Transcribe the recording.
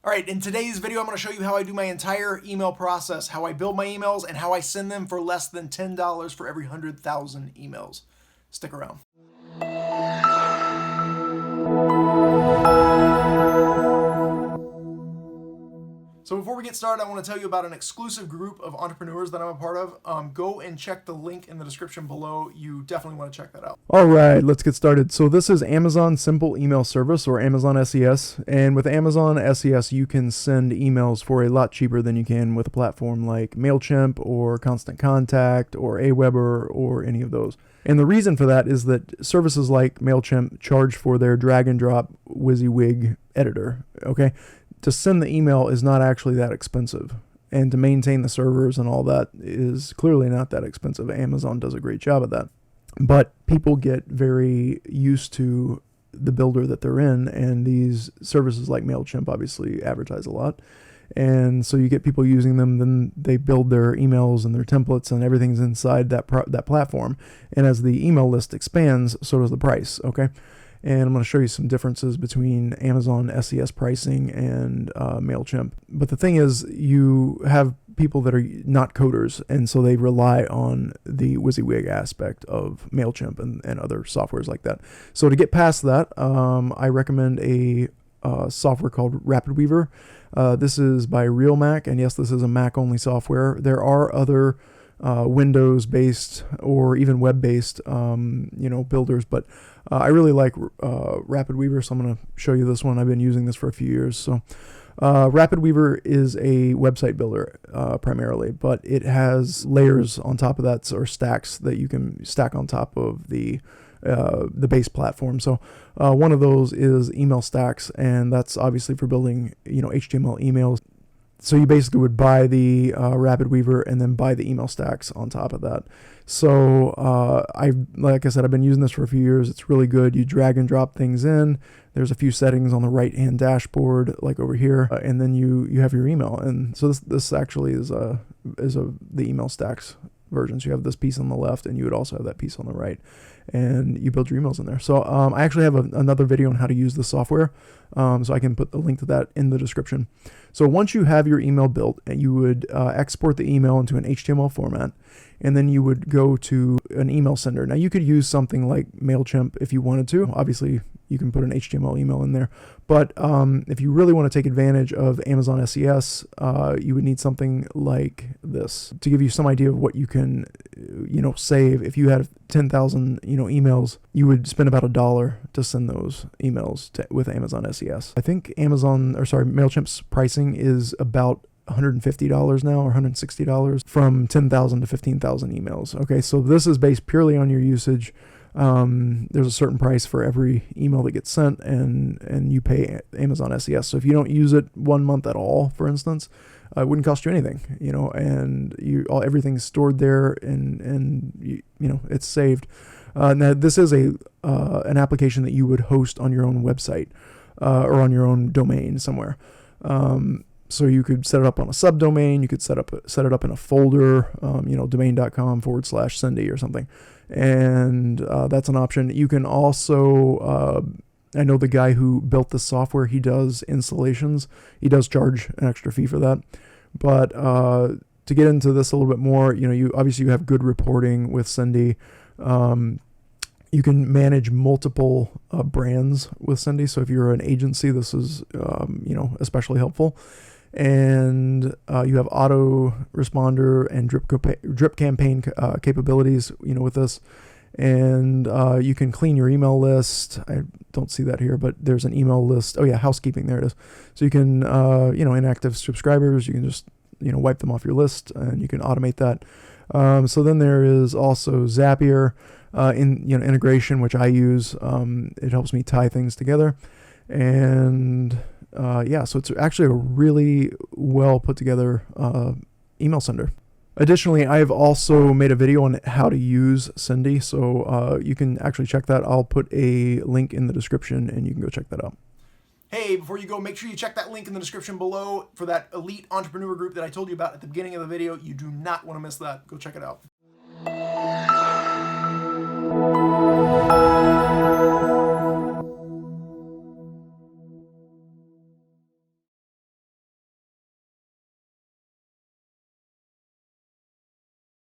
All right, in today's video, I'm going to show you how I do my entire email process, how I build my emails, and how I send them for less than $10 for every 100,000 emails. Stick around. So before we get started, I want to tell you about an exclusive group of entrepreneurs that I'm a part of. Go and check the link in the description below. You definitely want to check that out. All right, let's get started. So this is Amazon Simple Email Service, or Amazon SES. And with Amazon SES, you can send emails for a lot cheaper than you can with a platform like MailChimp or Constant Contact or Aweber or any of those. And the reason for that is that services like MailChimp charge for their drag and drop WYSIWYG editor, okay? To send the email is not actually that expensive, and to maintain the servers and all that is clearly not that expensive. Amazon does a great job of that, but people get very used to the builder that they're in, and these services like MailChimp obviously advertise a lot, and so you get people using them. Then they build their emails and their templates, and everything's inside that platform, and as the email list expands, so does the price. Okay. And I'm going to show you some differences between Amazon SES pricing and MailChimp. But the thing is, you have people that are not coders, and so they rely on the WYSIWYG aspect of MailChimp and other softwares like that. So to get past that, I recommend a software called Rapidweaver. This is by Real Mac, and yes, this is a Mac-only software. There are other Windows-based or even web-based, builders, but I really like Rapidweaver, so I'm going to show you this one. I've been using this for a few years. So Rapidweaver is a website builder primarily, but it has layers on top of that, or stacks that you can stack on top of the base platform. So one of those is email stacks, and that's obviously for building HTML emails. So you basically would buy the Rapidweaver and then buy the email stacks on top of that. So like I said, I've been using this for a few years. It's really good. You drag and drop things in. There's a few settings on the right-hand dashboard, like over here, and then you have your email. And so this actually is the email stacks version. So you have this piece on the left, and you would also have that piece on the right, and you build your emails in there. So I actually have another video on how to use the software, so I can put the link to that in the description. So once you have your email built, you would export the email into an HTML format, and then you would go to an email sender. Now you could use something like MailChimp if you wanted to. Obviously, you can put an HTML email in there. But if you really want to take advantage of Amazon SES, you would need something like this to give you some idea of what you can, save. If you had 10,000, emails, you would spend about $1 to send those emails with Amazon SES. I think MailChimp's pricing is about $150 now, or $160 from 10,000 to 15,000 emails. Okay, so this is based purely on your usage. There's a certain price for every email that gets sent, and you pay Amazon SES. So if you don't use it 1 month at all, for instance, it wouldn't cost you anything, and everything's stored there, and it's saved. Now this is an application that you would host on your own website or on your own domain somewhere. So you could set it up on a subdomain. You could set it up in a folder, domain.com/Cindy or something. And that's an option. You can also, I know the guy who built the software, he does installations. He does charge an extra fee for that. But to get into this a little bit more, you obviously have good reporting with Cindy. You can manage multiple brands with Cindy. So if you're an agency, this is, especially helpful. And you have auto responder and drip campaign capabilities, with this. And you can clean your email list. I don't see that here, but there's an email list. Oh yeah, housekeeping, there it is. So you can, inactive subscribers, you can just, wipe them off your list, and you can automate that. So then there is also Zapier integration, which I use. It helps me tie things together. And so it's actually a really well put together email sender. Additionally, I've also made a video on how to use Cindy, so you can actually check that. I'll put a link in the description, and you can go check that out. Hey, before you go, make sure you check that link in the description below for that elite entrepreneur group that I told you about at the beginning of the video. You do not want to miss that. Go check it out.